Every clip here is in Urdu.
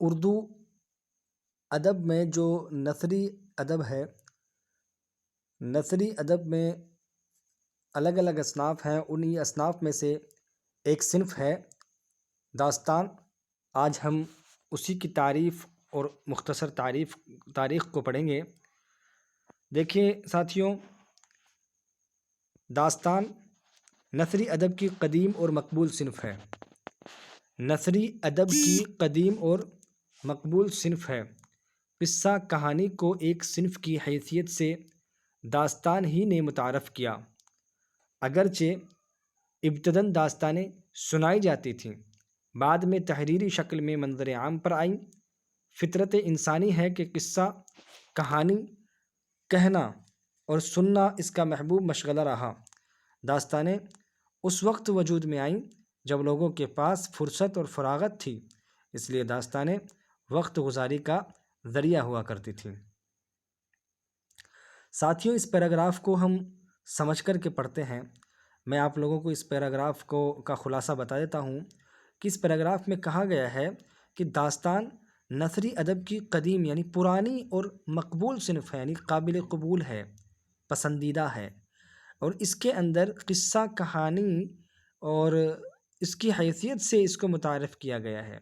اردو ادب میں جو نثری ادب ہے، نثری ادب میں الگ الگ اصناف ہیں، انہی اصناف میں سے ایک صنف ہے داستان۔ آج ہم اسی کی تعریف اور مختصر تاریخ کو پڑھیں گے۔ دیکھیے ساتھیوں، داستان نثری ادب کی قدیم اور مقبول صنف ہے۔ نثری ادب کی قدیم اور مقبول صنف ہے۔ قصہ کہانی کو ایک صنف کی حیثیت سے داستان ہی نے متعارف کیا، اگرچہ ابتداً داستانیں سنائی جاتی تھیں، بعد میں تحریری شکل میں منظر عام پر آئیں۔ فطرت انسانی ہے کہ قصہ کہانی کہنا اور سننا اس کا محبوب مشغلہ رہا۔ داستانیں اس وقت وجود میں آئیں جب لوگوں کے پاس فرصت اور فراغت تھی، اس لیے داستانیں وقت گزاری کا ذریعہ ہوا کرتی تھیں۔ ساتھیوں، اس پیراگراف کو ہم سمجھ کر کے پڑھتے ہیں۔ میں آپ لوگوں کو اس پیراگراف کا خلاصہ بتا دیتا ہوں کہ اس پیراگراف میں کہا گیا ہے کہ داستان نثری ادب کی قدیم یعنی پرانی اور مقبول صنف ہے، یعنی قابل قبول ہے، پسندیدہ ہے، اور اس کے اندر قصہ کہانی اور اس کی حیثیت سے اس کو متعارف کیا گیا ہے۔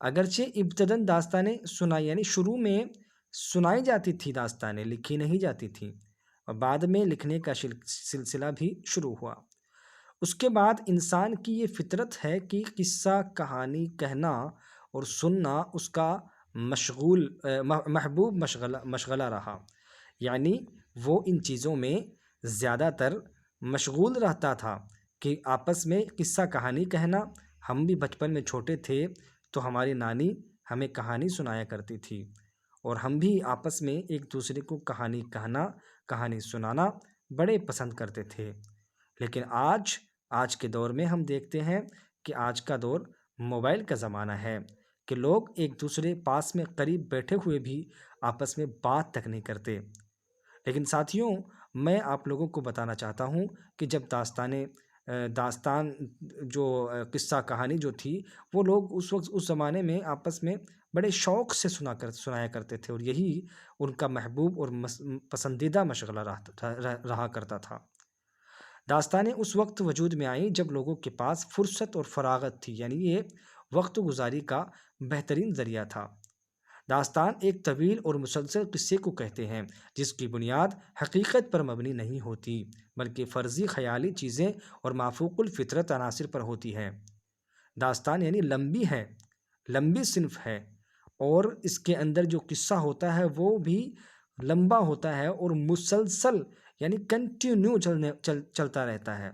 اگرچہ ابتداً داستانیں یعنی شروع میں سنائی جاتی تھی، داستانیں لکھی نہیں جاتی تھیں، اور بعد میں لکھنے کا سلسلہ بھی شروع ہوا۔ اس کے بعد انسان کی یہ فطرت ہے کہ قصہ کہانی کہنا اور سننا اس کا محبوب مشغلہ رہا، یعنی وہ ان چیزوں میں زیادہ تر مشغول رہتا تھا کہ آپس میں قصہ کہانی کہنا۔ ہم بھی بچپن میں چھوٹے تھے تو ہماری نانی ہمیں کہانی سنایا کرتی تھی، اور ہم بھی آپس میں ایک دوسرے کو کہانی کہنا، کہانی سنانا بڑے پسند کرتے تھے۔ لیکن آج کے دور میں ہم دیکھتے ہیں کہ آج کا دور موبائل کا زمانہ ہے کہ لوگ ایک دوسرے پاس میں قریب بیٹھے ہوئے بھی آپس میں بات تک نہیں کرتے۔ لیکن ساتھیوں، میں آپ لوگوں کو بتانا چاہتا ہوں کہ جب داستان جو قصہ کہانی جو تھی، وہ لوگ اس زمانے میں آپس میں بڑے شوق سے سنایا کرتے تھے، اور یہی ان کا محبوب اور پسندیدہ مشغلہ رہا کرتا تھا۔ داستانیں اس وقت وجود میں آئیں جب لوگوں کے پاس فرصت اور فراغت تھی، یعنی یہ وقت گزاری کا بہترین ذریعہ تھا۔ داستان ایک طویل اور مسلسل قصے کو کہتے ہیں جس کی بنیاد حقیقت پر مبنی نہیں ہوتی، بلکہ فرضی خیالی چیزیں اور مافوق الفطرت عناصر پر ہوتی ہے۔ داستان یعنی لمبی صنف ہے، اور اس کے اندر جو قصہ ہوتا ہے وہ بھی لمبا ہوتا ہے اور مسلسل یعنی کنٹینیو چلتا رہتا ہے،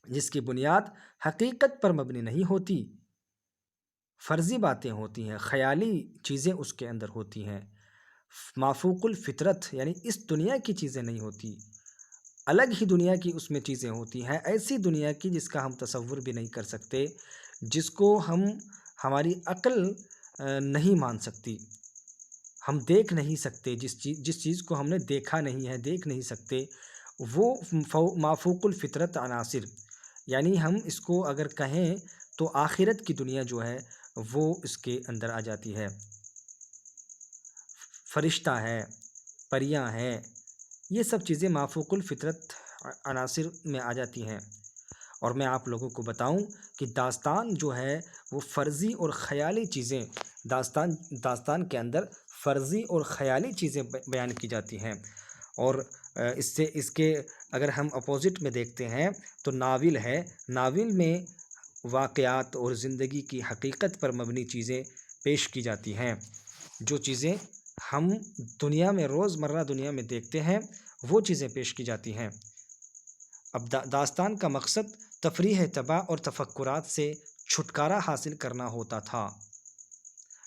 جس کی بنیاد حقیقت پر مبنی نہیں ہوتی، فرضی باتیں ہوتی ہیں، خیالی چیزیں اس کے اندر ہوتی ہیں، مافوق الفطرت یعنی اس دنیا کی چیزیں نہیں ہوتی، الگ ہی دنیا کی اس میں چیزیں ہوتی ہیں، ایسی دنیا کی جس کا ہم تصور بھی نہیں کر سکتے، جس کو ہماری عقل نہیں مان سکتی، ہم دیکھ نہیں سکتے، جس چیز کو ہم نے دیکھا نہیں ہے، دیکھ نہیں سکتے، وہ مافوق الفطرت عناصر، یعنی ہم اس کو اگر کہیں تو آخرت کی دنیا جو ہے وہ اس کے اندر آ جاتی ہے۔ فرشتہ ہے، پریاں ہیں، یہ سب چیزیں مافوق الفطرت عناصر میں آ جاتی ہیں۔ اور میں آپ لوگوں کو بتاؤں کہ داستان جو ہے وہ فرضی اور خیالی چیزیں، داستان کے اندر فرضی اور خیالی چیزیں بیان کی جاتی ہیں، اور اس کے اگر ہم اپوزٹ میں دیکھتے ہیں تو ناول ہے، ناول میں واقعات اور زندگی کی حقیقت پر مبنی چیزیں پیش کی جاتی ہیں، جو چیزیں ہم دنیا میں روزمرہ دنیا میں دیکھتے ہیں وہ چیزیں پیش کی جاتی ہیں۔ اب داستان کا مقصد تفریح طبع اور تفکرات سے چھٹکارا حاصل کرنا ہوتا تھا۔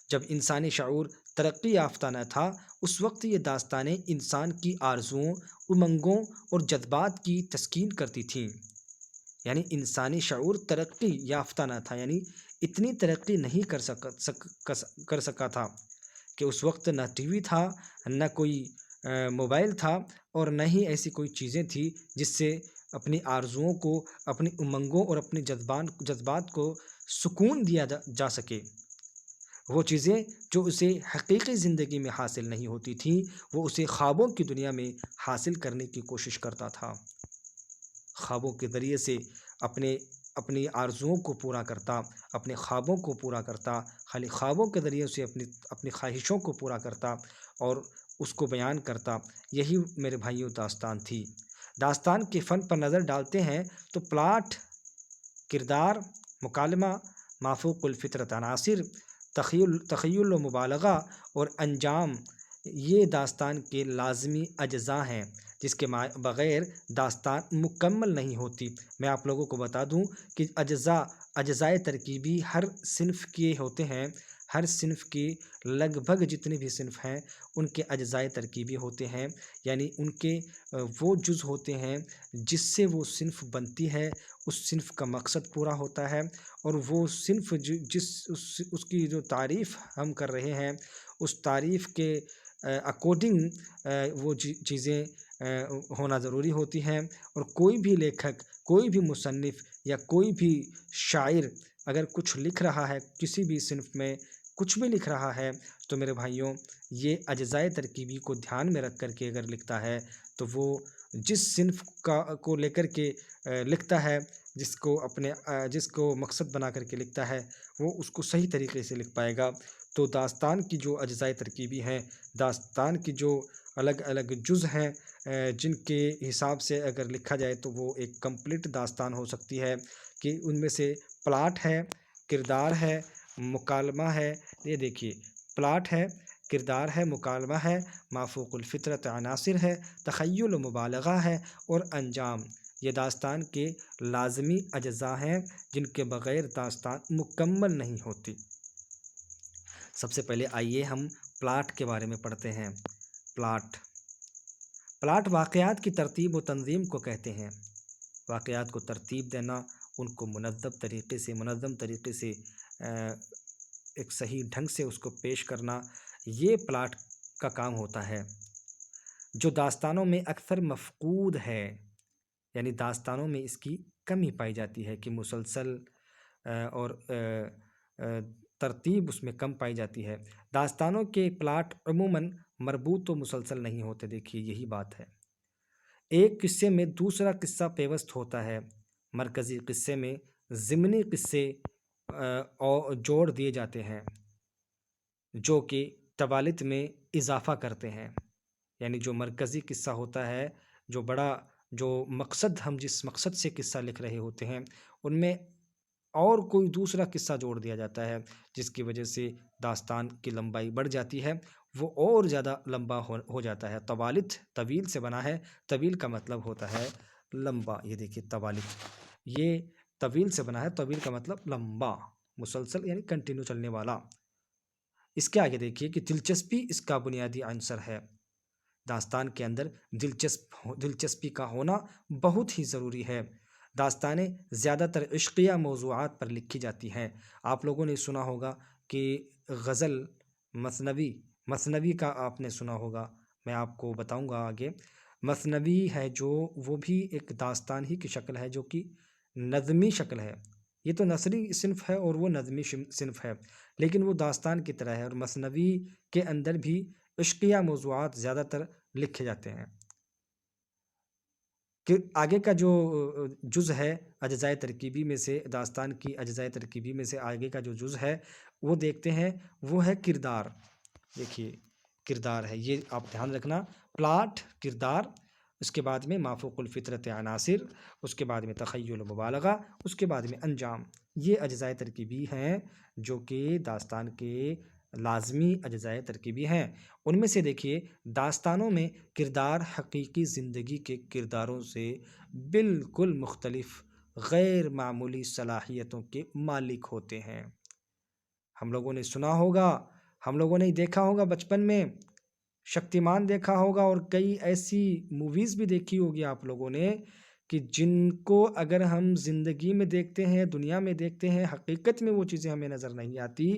جب انسانی شعور ترقی یافتہ نہ تھا، اس وقت یہ داستانیں انسان کی آرزوؤں، امنگوں اور جذبات کی تسکین کرتی تھیں۔ یعنی انسانی شعور ترقی یافتہ نہ تھا، یعنی اتنی ترقی نہیں کر سکا تھا کہ اس وقت نہ ٹی وی تھا، نہ کوئی موبائل تھا، اور نہ ہی ایسی کوئی چیزیں تھی جس سے اپنی آرزوؤں کو، اپنی امنگوں اور اپنے جذبات کو سکون دیا جا سکے۔ وہ چیزیں جو اسے حقیقی زندگی میں حاصل نہیں ہوتی تھیں، وہ اسے خوابوں کی دنیا میں حاصل کرنے کی کوشش کرتا تھا۔ خوابوں کے ذریعے سے اپنی آرزوؤں کو پورا کرتا، اپنے خوابوں کو پورا کرتا، خالی خوابوں کے ذریعے سے اپنی خواہشوں کو پورا کرتا اور اس کو بیان کرتا۔ یہی میرے بھائیوں داستان تھی۔ داستان کے فن پر نظر ڈالتے ہیں تو پلاٹ، کردار، مکالمہ، مافوق الفطرت عناصر، تخیل و مبالغہ اور انجام، یہ داستان کے لازمی اجزاء ہیں جس کے بغیر داستان مکمل نہیں ہوتی۔ میں آپ لوگوں کو بتا دوں کہ اجزائے ترکیبی ہر صنف کے ہوتے ہیں، ہر صنف کی لگ بھگ جتنے بھی صنف ہیں ان کے اجزائے ترکیبی ہوتے ہیں، یعنی ان کے وہ جز ہوتے ہیں جس سے وہ صنف بنتی ہے، اس صنف کا مقصد پورا ہوتا ہے، اور وہ صنف اس کی جو تعریف ہم کر رہے ہیں اس تعریف کے اکارڈنگ وہ چیزیں ہونا ضروری ہوتی ہیں۔ اور کوئی بھی لیکھک، کوئی بھی مصنف یا کوئی بھی شاعر اگر کچھ لکھ رہا ہے، کسی بھی صنف میں کچھ بھی لکھ رہا ہے تو میرے بھائیوں یہ اجزائے ترکیبی کو دھیان میں رکھ کر کے اگر لکھتا ہے تو وہ جس صنف کو لے کر کے لکھتا ہے، جس کو مقصد بنا کر کے لکھتا ہے، وہ اس کو صحیح طریقے سے لکھ پائے گا۔ تو داستان کی جو اجزائے ترکیبی ہیں، داستان کی جو الگ الگ جز ہیں جن کے حساب سے اگر لکھا جائے تو وہ ایک کمپلیٹ داستان ہو سکتی ہے، کہ ان میں سے پلاٹ ہے، کردار ہے، مکالمہ ہے۔ یہ دیکھیے، پلاٹ ہے، کردار ہے، مکالمہ ہے، مافوق الفطرت عناصر ہے، تخیل و مبالغہ ہے، اور انجام، یہ داستان کے لازمی اجزاء ہیں جن کے بغیر داستان مکمل نہیں ہوتی۔ سب سے پہلے آئیے ہم پلاٹ کے بارے میں پڑھتے ہیں۔ پلاٹ واقعات کی ترتیب و تنظیم کو کہتے ہیں۔ واقعات کو ترتیب دینا، ان کو منظم طریقے سے ایک صحیح ڈھنگ سے اس کو پیش کرنا، یہ پلاٹ کا کام ہوتا ہے، جو داستانوں میں اکثر مفقود ہے، یعنی داستانوں میں اس کی کمی پائی جاتی ہے کہ مسلسل اور ترتیب اس میں کم پائی جاتی ہے۔ داستانوں کے پلاٹ عموماً مربوط و مسلسل نہیں ہوتے۔ دیکھیے یہی بات ہے، ایک قصے میں دوسرا قصہ پیوست ہوتا ہے، مرکزی قصے میں ضمنی قصے جوڑ دیے جاتے ہیں جو کہ توالت میں اضافہ کرتے ہیں، یعنی جو مرکزی قصہ ہوتا ہے، جو مقصد ہم جس مقصد سے قصہ لکھ رہے ہوتے ہیں ان میں اور کوئی دوسرا قصہ جوڑ دیا جاتا ہے، جس کی وجہ سے داستان کی لمبائی بڑھ جاتی ہے، وہ اور زیادہ لمبا ہو جاتا ہے۔ توالت طویل سے بنا ہے، طویل کا مطلب ہوتا ہے لمبا۔ یہ دیکھیے توالت، یہ طویل سے بنا ہے، طویل کا مطلب لمبا، مسلسل یعنی کنٹینیو چلنے والا۔ اس کے آگے دیکھیے کہ دلچسپی اس کا بنیادی عنصر ہے۔ داستان کے اندر دلچسپی کا ہونا بہت ہی ضروری ہے۔ داستانیں زیادہ تر عشقیہ موضوعات پر لکھی جاتی ہیں۔ آپ لوگوں نے سنا ہوگا کہ غزل، مثنوی کا آپ نے سنا ہوگا، میں آپ کو بتاؤں گا آگے۔ مثنوی ہے جو، وہ بھی ایک داستان ہی کی شکل ہے، جو کہ نظمی شکل ہے۔ یہ تو نثری صنف ہے اور وہ نظمی صنف ہے، لیکن وہ داستان کی طرح ہے، اور مثنوی کے اندر بھی عشقیہ موضوعات زیادہ تر لکھے جاتے ہیں۔ کہ آگے کا جو جز ہے اجزائے ترکیبی میں سے، داستان کی اجزائے ترکیبی میں سے آگے کا جو جز ہے وہ دیکھتے ہیں، وہ ہے کردار۔ دیکھیے کردار ہے، یہ آپ دھیان رکھنا، پلاٹ، کردار، اس کے بعد میں مافوق الفطرت عناصر، اس کے بعد میں تخیل و مبالغہ، اس کے بعد میں انجام، یہ اجزائے ترکیبی ہیں جو کہ داستان کے لازمی اجزائے ترکیبی ہیں۔ ان میں سے دیکھیے، داستانوں میں کردار حقیقی زندگی کے کرداروں سے بالکل مختلف غیر معمولی صلاحیتوں کے مالک ہوتے ہیں۔ ہم لوگوں نے سنا ہوگا، ہم لوگوں نے دیکھا ہوگا بچپن میں، شکتیمان دیکھا ہوگا، اور کئی ایسی موویز بھی دیکھی ہوگی آپ لوگوں نے کہ جن کو اگر ہم زندگی میں دیکھتے ہیں، دنیا میں دیکھتے ہیں، حقیقت میں وہ چیزیں ہمیں نظر نہیں آتی،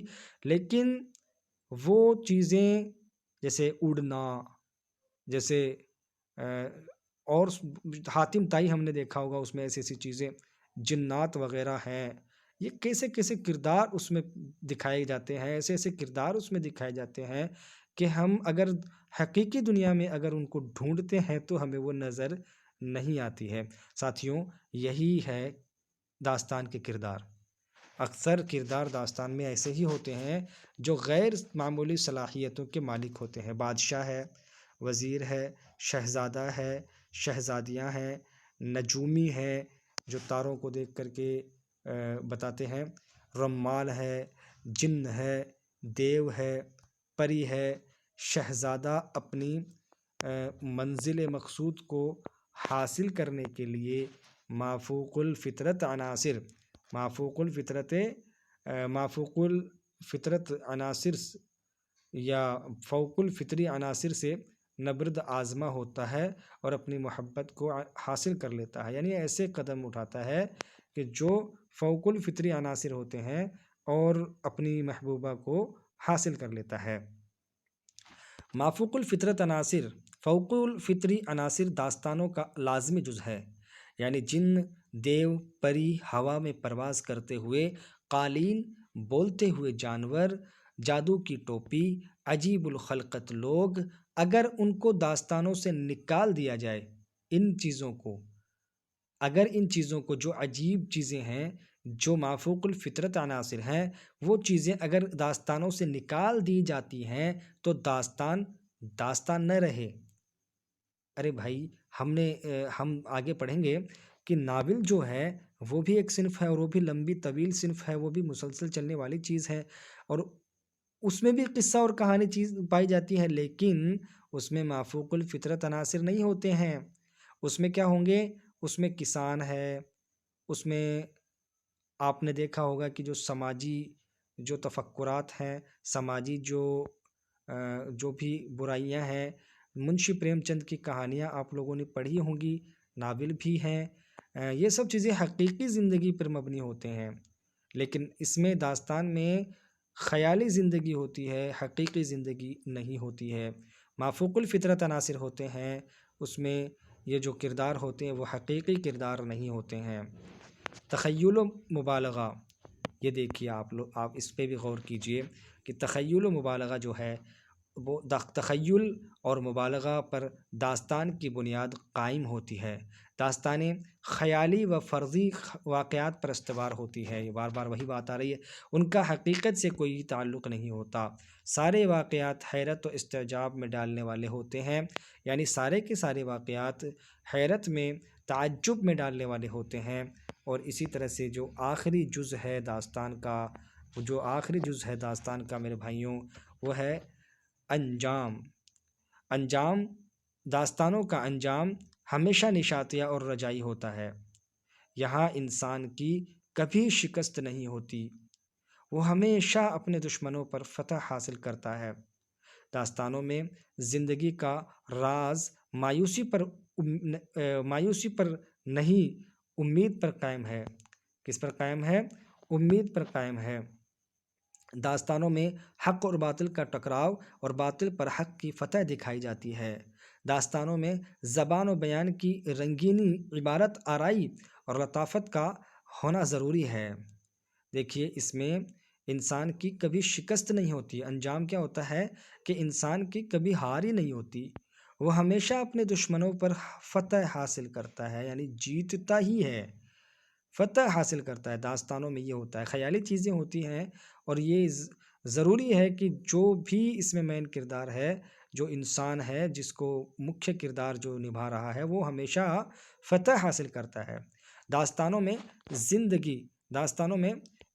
لیکن وہ چیزیں جیسے اڑنا، جیسے اور حاتم طائی ہم نے دیکھا ہوگا، اس میں ایسی ایسی چیزیں، جنات وغیرہ ہیں، یہ کیسے کیسے کردار اس میں دکھائے جاتے ہیں، ایسے ایسے کردار اس میں دکھائے جاتے ہیں کہ ہم اگر حقیقی دنیا میں اگر ان کو ڈھونڈتے ہیں تو ہمیں وہ نظر نہیں آتی ہے۔ ساتھیوں، یہی ہے داستان کے کردار۔ اکثر کردار داستان میں ایسے ہی ہوتے ہیں جو غیر معمولی صلاحیتوں کے مالک ہوتے ہیں۔ بادشاہ ہے، وزیر ہے، شہزادہ ہے، شہزادیاں ہیں، نجومی ہے جو تاروں کو دیکھ کر کے بتاتے ہیں، رمال ہے، جن ہے، دیو ہے، پری ہے۔ شہزادہ اپنی منزل مقصود کو حاصل کرنے کے لیے مافوق الفطرت عناصر مافوق الفطرت عناصر یا فوق الفطری عناصر سے نبرد آزما ہوتا ہے اور اپنی محبت کو حاصل کر لیتا ہے، یعنی ایسے قدم اٹھاتا ہے کہ جو فوق الفطری عناصر ہوتے ہیں اور اپنی محبوبہ کو حاصل کر لیتا ہے۔ مافوق الفطرت عناصر، فوق الفطری عناصر داستانوں کا لازمی جز ہے، یعنی جن، دیو، پری، ہوا میں پرواز کرتے ہوئے قالین، بولتے ہوئے جانور، جادو کی ٹوپی، عجیب الخلقت لوگ، اگر ان کو داستانوں سے نکال دیا جائے، ان چیزوں کو جو عجیب چیزیں ہیں، جو مافوق الفطرت عناصر ہیں، وہ چیزیں اگر داستانوں سے نکال دی جاتی ہیں تو داستان نہ رہے۔ ارے بھائی، ہم آگے پڑھیں گے کہ ناول جو ہے وہ بھی ایک صنف ہے، اور وہ بھی لمبی طویل صنف ہے، وہ بھی مسلسل چلنے والی چیز ہے، اور اس میں بھی قصہ اور کہانی چیز پائی جاتی ہے، لیکن اس میں مافوق الفطرت عناصر نہیں ہوتے ہیں۔ اس میں کیا ہوں گے؟ اس میں کسان ہے، اس میں آپ نے دیکھا ہوگا کہ جو سماجی جو تفکرات ہیں، سماجی جو بھی برائیاں ہیں، منشی پریم چند کی کہانیاں آپ لوگوں نے پڑھی ہوں گی، ناول بھی ہیں، یہ سب چیزیں حقیقی زندگی پر مبنی ہوتے ہیں، لیکن اس میں داستان میں خیالی زندگی ہوتی ہے، حقیقی زندگی نہیں ہوتی ہے۔ مافوق الفطرت عناصر ہوتے ہیں، اس میں یہ جو کردار ہوتے ہیں وہ حقیقی کردار نہیں ہوتے ہیں۔ تخیل و مبالغہ، یہ دیکھیے آپ اس پہ بھی غور کیجئے کہ تخیل و مبالغہ جو ہے وہ تخیل اور مبالغہ پر داستان کی بنیاد قائم ہوتی ہے۔ داستانیں خیالی و فرضی واقعات پر استوار ہوتی ہے، یہ بار بار وہی بات آ رہی ہے، ان کا حقیقت سے کوئی تعلق نہیں ہوتا۔ سارے واقعات حیرت و استعجاب میں ڈالنے والے ہوتے ہیں، یعنی سارے کے سارے واقعات حیرت میں، تعجب میں ڈالنے والے ہوتے ہیں۔ اور اسی طرح سے جو آخری جز ہے داستان کا میرے بھائیوں، وہ ہے انجام۔ داستانوں کا انجام ہمیشہ نشاتیہ اور رجائی ہوتا ہے۔ یہاں انسان کی کبھی شکست نہیں ہوتی، وہ ہمیشہ اپنے دشمنوں پر فتح حاصل کرتا ہے۔ داستانوں میں زندگی کا راز مایوسی پر نہیں، امید پر قائم ہے۔ کس پر قائم ہے؟ امید پر قائم ہے۔ داستانوں میں حق اور باطل کا ٹکراؤ اور باطل پر حق کی فتح دکھائی جاتی ہے۔ داستانوں میں زبان و بیان کی رنگینی، عبارت آرائی اور لطافت کا ہونا ضروری ہے۔ دیکھیے، اس میں انسان کی کبھی شکست نہیں ہوتی۔ انجام کیا ہوتا ہے کہ انسان کی کبھی ہار ہی نہیں ہوتی، وہ ہمیشہ اپنے دشمنوں پر فتح حاصل کرتا ہے، یعنی جیتتا ہی ہے، فتح حاصل کرتا ہے۔ داستانوں میں یہ ہوتا ہے، خیالی چیزیں ہوتی ہیں، اور یہ ضروری ہے کہ جو بھی اس میں مین کردار ہے، جو انسان ہے، جس کو مکھیہ کردار جو نبھا رہا ہے، وہ ہمیشہ فتح حاصل کرتا ہے۔ داستانوں میں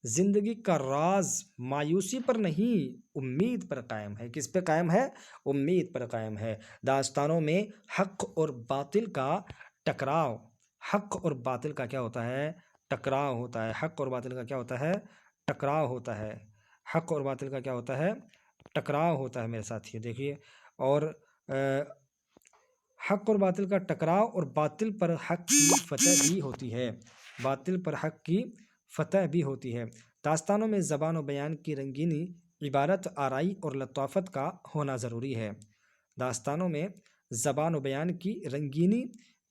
زندگی کا راز مایوسی پر نہیں، امید پر قائم ہے۔ کس پہ قائم ہے؟ امید پر قائم ہے۔ داستانوں میں حق اور باطل کا ٹکراؤ، حق اور باطل کا کیا ہوتا ہے؟ ٹکراؤ ہوتا ہے۔ حق اور باطل کا کیا ہوتا ہے؟ ٹکراؤ ہوتا ہے۔ حق اور باطل کا کیا ہوتا ہے؟ ٹکراؤ ہوتا ہے میرے ساتھی، دیکھیے۔ اور حق اور باطل کا ٹکراؤ، اور باطل پر حق کی فتح بھی ہوتی ہے، باطل پر حق کی فتح بھی ہوتی ہے۔ داستانوں میں زبان و بیان کی رنگینی، عبارت آرائی اور لطافت کا ہونا ضروری ہے۔ داستانوں میں زبان و بیان کی رنگینی،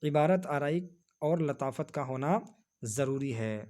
عبارت آرائی اور لطافت کا ہونا ضروری ہے۔